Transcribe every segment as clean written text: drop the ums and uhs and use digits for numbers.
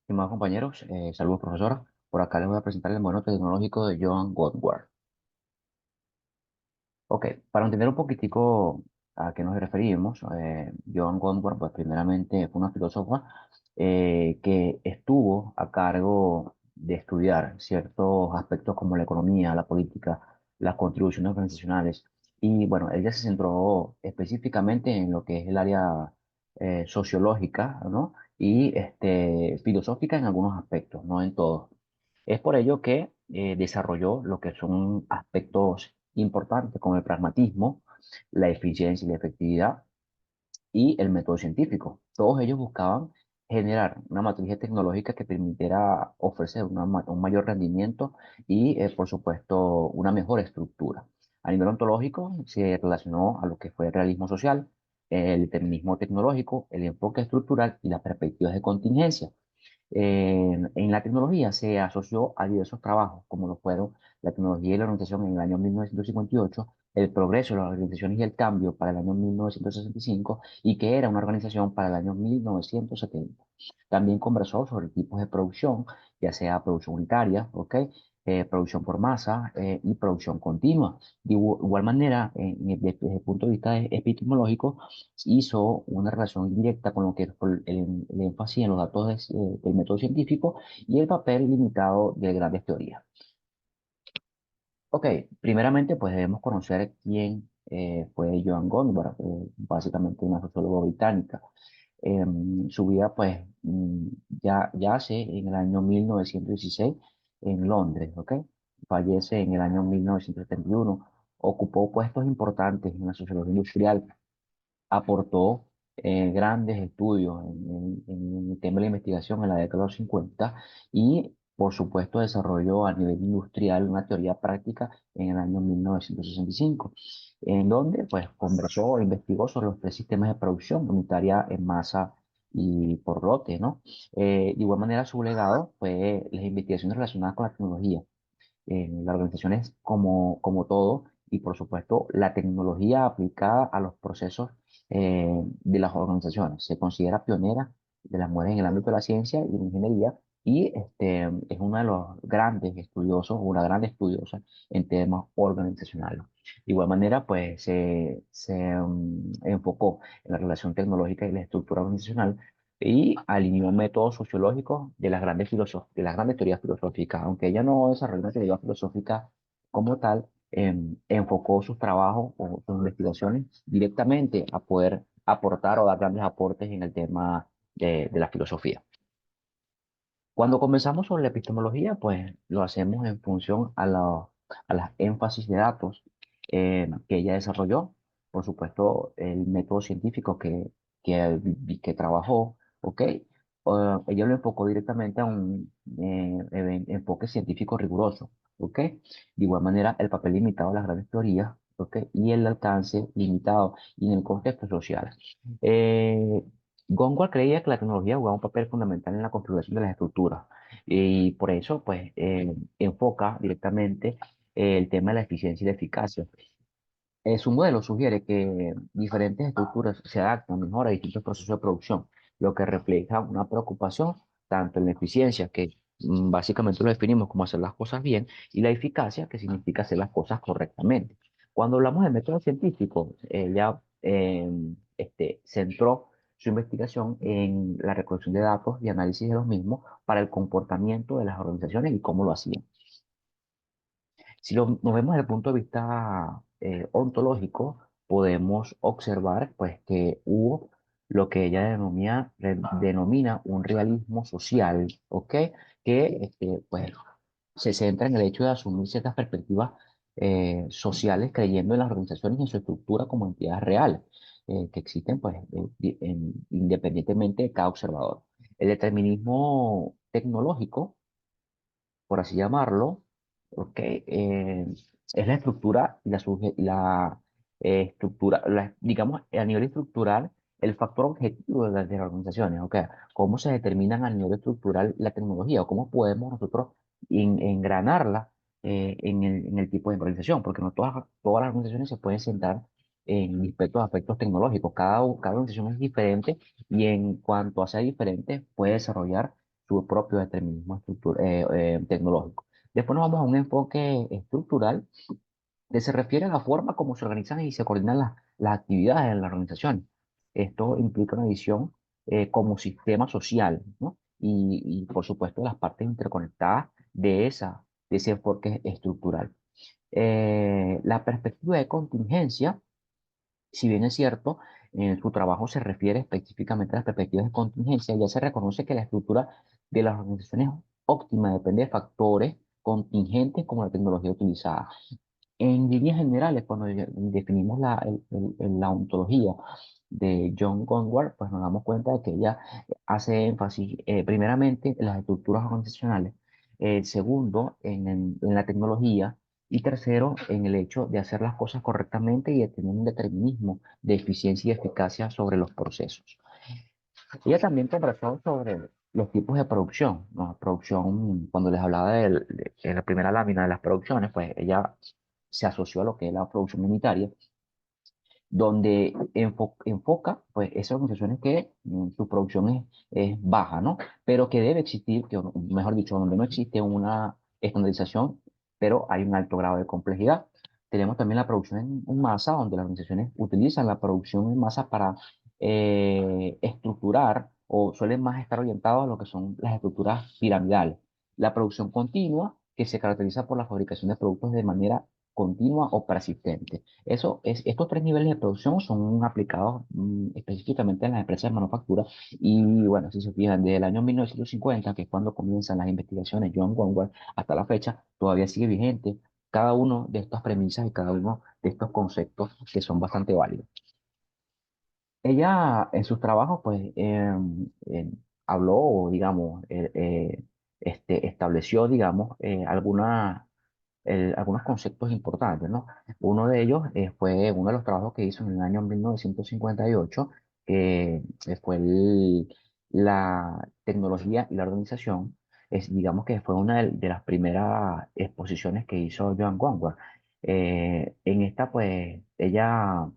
Estimados compañeros, saludos profesora. Por acá les voy a presentar el modelo tecnológico de Joan Goldward. Ok, para entender un poquitico a qué nos referimos, Joan Goldward, pues primeramente fue una filósofa que estuvo a cargo de estudiar ciertos aspectos como la economía, la política, las contribuciones organizacionales. Y bueno, ella se centró específicamente en lo que es el área sociológica, ¿no? Y filosófica en algunos aspectos, no en todos. Es por ello que desarrolló lo que son aspectos importantes como el pragmatismo, la eficiencia y la efectividad y el método científico. Todos ellos buscaban generar una matriz tecnológica que permitiera ofrecer un mayor rendimiento y, por supuesto, una mejor estructura. A nivel ontológico, se relacionó a lo que fue el realismo social, el determinismo tecnológico, el enfoque estructural y las perspectivas de contingencia. En la tecnología se asoció a diversos trabajos, como lo fueron la tecnología y la organización en el año 1958, el progreso de las organizaciones y el cambio para el año 1965, y que era una organización para el año 1970. También conversó sobre tipos de producción, ya sea producción unitaria, ¿ok? Producción por masa y producción continua. De igual manera, desde el punto de vista epistemológico, hizo una relación directa con lo que es el énfasis en los datos del método científico y el papel limitado de grandes teorías. Ok, primeramente pues debemos conocer quién fue Joan Gondor, básicamente una socióloga británica. Su vida pues ya yace en el año 1916 en Londres, ¿ok? Fallece en el año 1971. Ocupó puestos importantes en la sociología industrial, aportó grandes estudios en el tema de la investigación en la década de los 50 y, por supuesto, desarrolló a nivel industrial una teoría práctica en el año 1965, en donde pues conversó e investigó sobre los tres sistemas de producción unitaria en masa y por lote, ¿no? De igual manera, su legado fue las investigaciones relacionadas con la tecnología en las organizaciones como todo y por supuesto la tecnología aplicada a los procesos de las organizaciones. Se considera pionera de las mujeres en el ámbito de la ciencia y la ingeniería y es uno de los grandes estudiosos, una gran estudiosa en temas organizacionales. De igual manera, pues se enfocó en la relación tecnológica y la estructura organizacional y alineó métodos sociológicos de de las grandes teorías filosóficas. Aunque ella no desarrolló una teoría filosófica como tal, enfocó sus trabajos o sus investigaciones directamente a poder aportar o dar grandes aportes en el tema de la filosofía. Cuando comenzamos sobre la epistemología, pues lo hacemos en función a las énfasis de datos que ella desarrolló. Por supuesto, el método científico que trabajó, ¿ok? Ella lo enfocó directamente a un enfoque científico riguroso, ¿ok? De igual manera, el papel limitado a las grandes teorías, ¿ok? Y el alcance limitado y en el contexto social. Eh, Goncourt creía que la tecnología jugaba un papel fundamental en la configuración de las estructuras y por eso pues enfoca directamente el tema de la eficiencia y la eficacia. Su modelo sugiere que diferentes estructuras se adaptan mejor a distintos procesos de producción, lo que refleja una preocupación tanto en la eficiencia, que básicamente lo definimos como hacer las cosas bien, y la eficacia, que significa hacer las cosas correctamente. Cuando hablamos de método científico, ella centró su investigación en la recolección de datos y análisis de los mismos para el comportamiento de las organizaciones y cómo lo hacían. Si nos vemos desde el punto de vista ontológico, podemos observar pues, que hubo lo que ella denomina un realismo social, ¿ok? Que pues, se centra en el hecho de asumir ciertas perspectivas sociales, creyendo en las organizaciones y en su estructura como entidades reales, que existen pues, independientemente de cada observador. El determinismo tecnológico, por así llamarlo, ¿ok? Es la estructura y digamos, a nivel estructural, el factor objetivo de las organizaciones, ¿ok? ¿Cómo se determinan a nivel estructural la tecnología o cómo podemos nosotros engranarla en el tipo de organización? Porque no todas las organizaciones se pueden centrar en distintos aspectos tecnológicos. Cada organización es diferente y en cuanto a ser diferente, puede desarrollar su propio determinismo tecnológico. Después nos vamos a un enfoque estructural que se refiere a la forma como se organizan y se coordinan las actividades en la organización. Esto implica una visión como sistema social, ¿no? Por supuesto, las partes interconectadas de ese enfoque estructural. La perspectiva de contingencia, si bien es cierto, en su trabajo se refiere específicamente a las perspectivas de contingencia, ya se reconoce que la estructura de las organizaciones óptima depende de factores contingentes como la tecnología utilizada. En líneas generales, cuando definimos la ontología de John Conway, pues nos damos cuenta de que ella hace énfasis primeramente en las estructuras organizacionales, segundo en la tecnología y tercero en el hecho de hacer las cosas correctamente y de tener un determinismo de eficiencia y eficacia sobre los procesos. Ella también conversó sobre los tipos de producción, ¿no? La producción, cuando les hablaba de la primera lámina de las producciones, pues ella se asoció a lo que es la producción unitaria, donde enfoca pues esas organizaciones que su producción es baja, ¿no? Pero que debe existir, que, mejor dicho, donde no existe una estandarización, pero hay un alto grado de complejidad. Tenemos también la producción en masa, donde las organizaciones utilizan la producción en masa para estructurar o suelen más estar orientados a lo que son las estructuras piramidales. La producción continua, que se caracteriza por la fabricación de productos de manera continua o persistente. Estos tres niveles de producción son aplicados específicamente en las empresas de manufactura y bueno, si se fijan, desde el año 1950, que es cuando comienzan las investigaciones John Conway, hasta la fecha, todavía sigue vigente cada uno de estas premisas y cada uno de estos conceptos que son bastante válidos. Ella en sus trabajos, pues, habló, o, digamos, estableció, digamos, algunos conceptos importantes, ¿no? Uno de ellos fue uno de los trabajos que hizo en el año 1958, que fue la tecnología y la organización. Digamos que fue una de las primeras exposiciones que hizo Joan Conway. En esta, pues, ella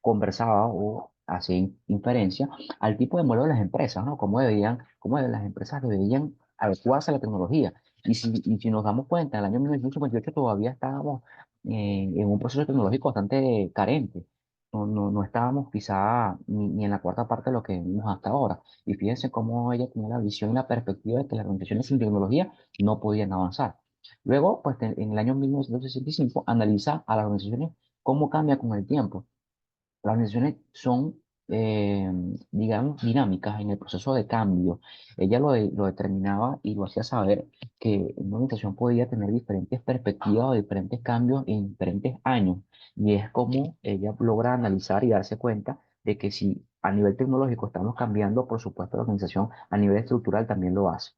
conversaba o hacía inferencia al tipo de modelo de las empresas, ¿no? Cómo las empresas deberían adecuarse a la tecnología. Y si nos damos cuenta, en el año 1958 todavía estábamos en un proceso tecnológico bastante carente. No estábamos quizá ni en la cuarta parte de lo que vimos hasta ahora. Y fíjense cómo ella tenía la visión y la perspectiva de que las organizaciones sin tecnología no podían avanzar. Luego, pues en el año 1965, analiza a las organizaciones cómo cambia con el tiempo. Las organizaciones son, eh, digamos, dinámicas en el proceso de cambio. Ella lo determinaba y lo hacía saber que una organización podía tener diferentes perspectivas o diferentes cambios en diferentes años. Y es como ella logra analizar y darse cuenta de que si a nivel tecnológico estamos cambiando, por supuesto, la organización a nivel estructural también lo hace.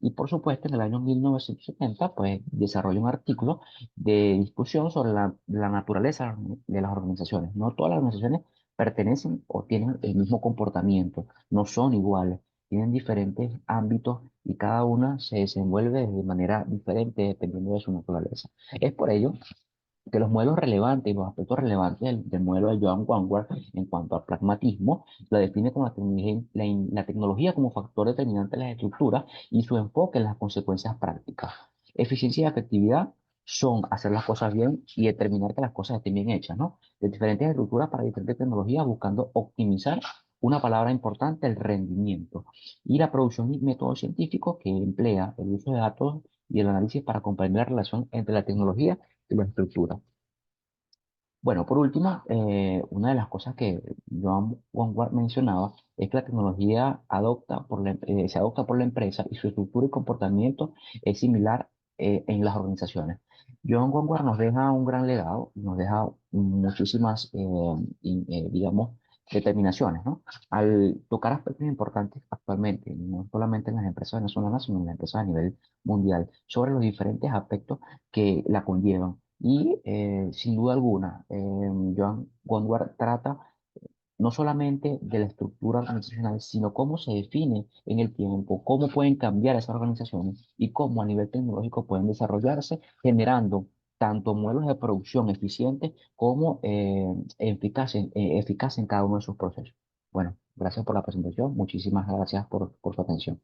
Y por supuesto, en el año 1970, pues desarrolla un artículo de discusión sobre la naturaleza de las organizaciones. No todas las organizaciones pertenecen o tienen el mismo comportamiento, no son iguales, tienen diferentes ámbitos y cada una se desenvuelve de manera diferente dependiendo de su naturaleza. Es por ello que los modelos relevantes y los aspectos relevantes del modelo de Joan Wanward en cuanto al pragmatismo, la define como la tecnología como factor determinante de las estructuras y su enfoque en las consecuencias prácticas. Eficiencia y efectividad son hacer las cosas bien y determinar que las cosas estén bien hechas, ¿no? De diferentes estructuras para diferentes tecnologías buscando optimizar una palabra importante, el rendimiento. Y la producción y método científico que emplea el uso de datos y el análisis para comprender la relación entre la tecnología y la estructura. Bueno, por último, una de las cosas que Joan Wongward mencionaba es que la tecnología se adopta por la empresa y su estructura y comportamiento es similar en las organizaciones. Joan Wongward nos deja un gran legado, nos deja muchísimas, digamos, determinaciones, ¿no? Al tocar aspectos importantes actualmente, no solamente en las empresas venezolanas, sino en las empresas a nivel mundial, sobre los diferentes aspectos que la conllevan. Y sin duda alguna, Joan Gondwer trata no solamente de la estructura organizacional, sino cómo se define en el tiempo, cómo pueden cambiar esas organizaciones y cómo a nivel tecnológico pueden desarrollarse, generando tanto modelos de producción eficientes como eficaces en cada uno de sus procesos. Bueno, gracias por la presentación. Muchísimas gracias por su atención.